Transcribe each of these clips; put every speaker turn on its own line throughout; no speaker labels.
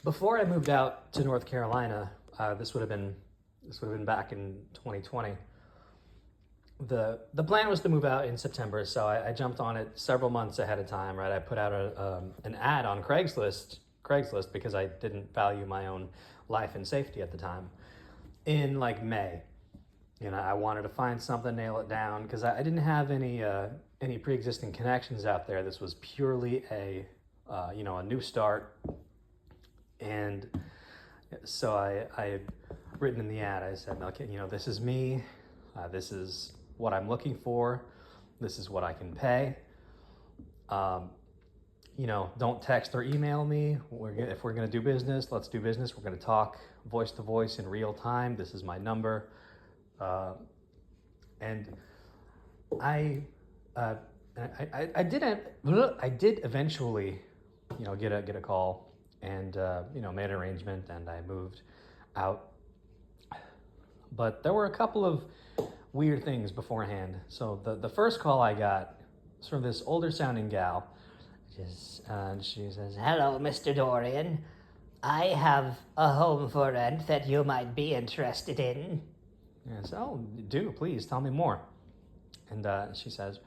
Before I moved out to North Carolina, this would have been back in 2020. The plan was to move out in September, so I jumped on it several months ahead of time. Right, I put out an ad on Craigslist because I didn't value my own life and safety at the time. In like May, I wanted to find something, nail it down, because I didn't have any pre-existing connections out there. This was purely a new start, and so I had written in the ad. I said, okay, this is me. This is what I'm looking for. This is what I can pay. Um, don't text or email me. If we're gonna do business, let's do business. We're gonna talk voice to voice in real time. This is my number. Uh, and I, uh, I did eventually, get a call and made an arrangement, and I moved out. But there were a couple of weird things beforehand. So the first call I got was from this older sounding gal. She says,
Hello, Mr. Dorian. I have a home for rent that you might be interested in.
yes, oh, do please tell me more. And she says,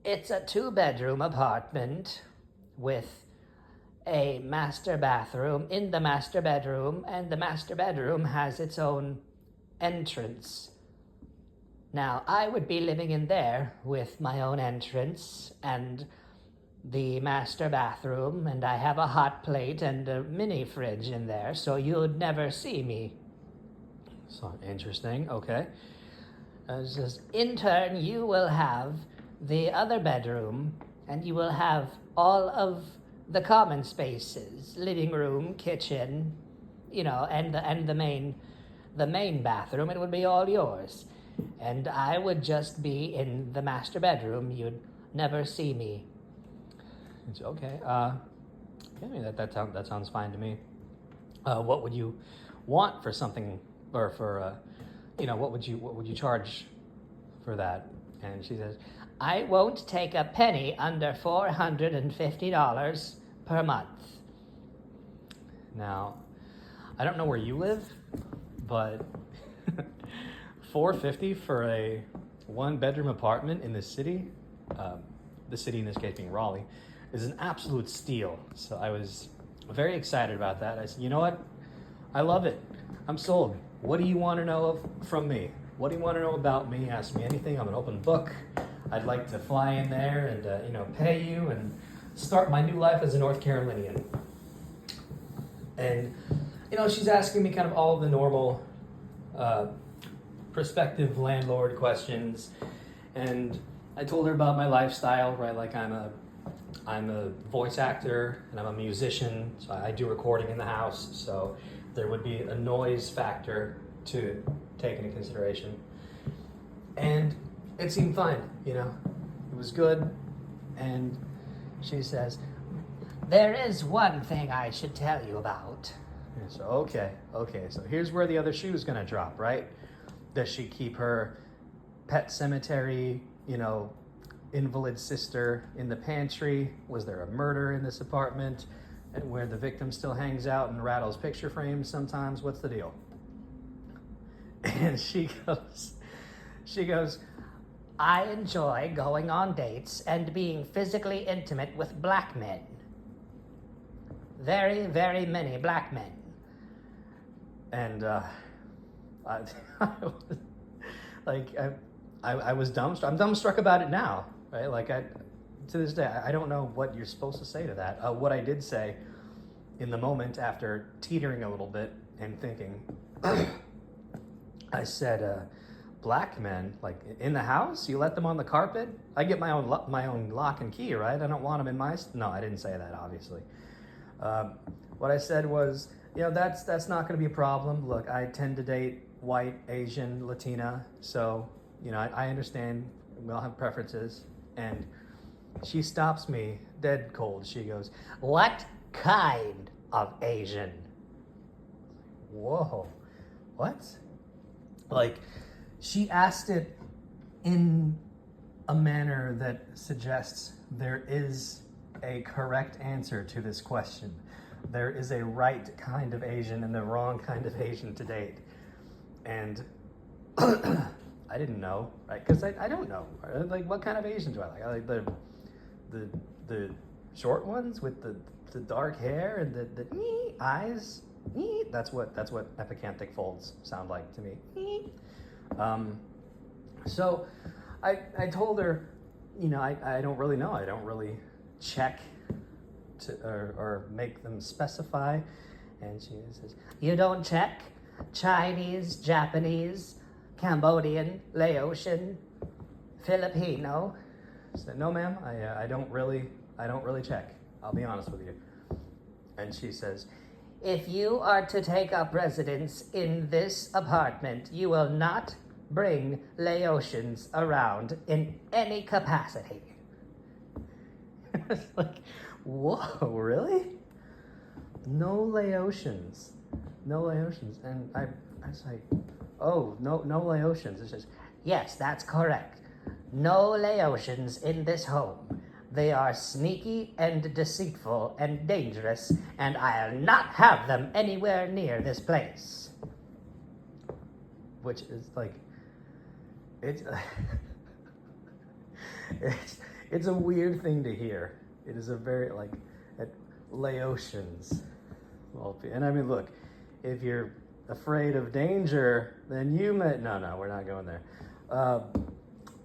It's a 2-bedroom apartment with a master bathroom in the master bedroom, and the master bedroom has its own entrance. Now, I would be living in there with my own entrance and the master bathroom, and I have a hot plate and a mini fridge in there, so you'd never see me.
so interesting. Okay.
It says, in turn, you will have the other bedroom, and you will have all of the common spaces, living room, kitchen, and the main bathroom. It would be all yours, and I would just be in the master bedroom. You'd never see me.
It's okay. Yeah, I mean, that sounds fine to me. What would you want for something, or for what would you charge for that? And she says,
I won't take a penny under $450 per month.
now, I don't know where you live, but 450 for a 1-bedroom apartment in the city, the city in this case being Raleigh, is an absolute steal. So I was very excited about that. I said, you know what? I love it. I'm sold. What do you want to know from me? What do you want to know about me? Ask me anything. I'm an open book. I'd like to fly in there and pay you and start my new life as a North Carolinian. And she's asking me kind of all of the normal prospective landlord questions, and I told her about my lifestyle, right? Like I'm a voice actor and I'm a musician, so I do recording in the house, so there would be a noise factor to take into consideration. And it seemed fine, it was good. And she says,
There is one thing I should tell you about.
so okay, so here's where the other shoe is gonna drop, right? Does she keep her pet cemetery, invalid sister in the pantry? Was there a murder in this apartment where the victim still hangs out and rattles picture frames sometimes? What's the deal? And she goes,
I enjoy going on dates and being physically intimate with black men. Very, very many black men.
and I, I was dumbstruck. I'm dumbstruck about it now, right? To this day, I don't know what you're supposed to say to that. What I did say in the moment after teetering a little bit and thinking, I said, black men, like in the house, you let them on the carpet? I get my own lock and key, right? I don't want them in my... No, I didn't say that, obviously. What I said was, that's not going to be a problem. Look, I tend to date white, Asian, Latina, so, I understand we all have preferences. And she stops me dead cold. She goes,
What kind of Asian?
whoa, what? Like, she asked it in a manner that suggests there is a correct answer to this question. There is a right kind of Asian and the wrong kind of Asian to date. And I didn't know, right? Because I don't know. Like, what kind of Asian do I like? I like the short ones with the dark hair and the eyes. That's what epicanthic folds sound like to me. So I told her, I don't really know. I don't really check or make them specify. And she says,
You don't check Chinese, Japanese, Cambodian, Laotian, Filipino?
I said, no, ma'am, I don't really check. I'll be honest with you. And she says,
If you are to take up residence in this apartment, you will not bring Laotians around in any capacity.
it's like, whoa, really? No Laotians. No Laotians. And I was like, oh, no Laotians. It's just,
Yes, that's correct. No Laotians in this home. They are sneaky and deceitful and dangerous, and I'll not have them anywhere near this place.
which is like, it's it's a weird thing to hear. It is a very Laotians. Well, and I mean, look, if you're afraid of danger, then you may. No, we're not going there.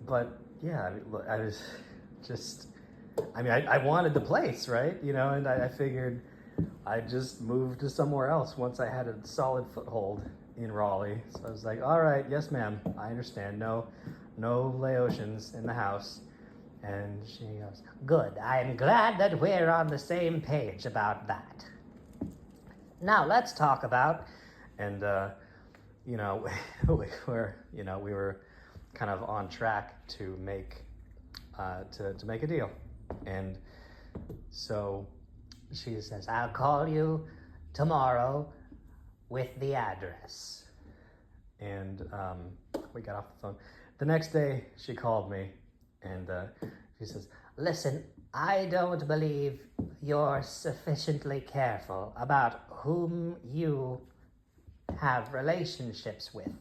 But yeah, I mean, look, I was just. I mean, I wanted the place, right? And I figured I'd just move to somewhere else once I had a solid foothold in Raleigh. So I was like, all right, yes, ma'am, I understand. No Laotians in the house. And she goes,
Good. I'm glad that we're on the same page about that. Now let's talk about.
and we were kind of on track to make to make a deal, and so she says,
I'll call you tomorrow with the address.
and we got off the phone. The next day, she called me, and she says,
Listen, I don't believe you're sufficiently careful about whom you have relationships with,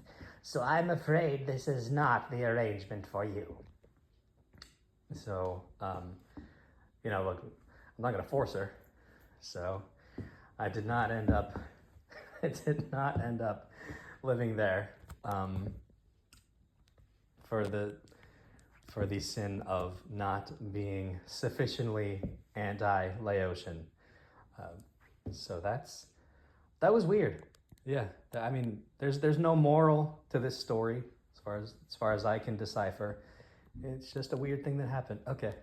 so I'm afraid this is not the arrangement for you.
so look, I'm not gonna force her. So I did not end up living there for the sin of not being sufficiently anti-Laotian. So that was weird. Yeah, I mean, there's no moral to this story as far as I can decipher. It's just a weird thing that happened. Okay.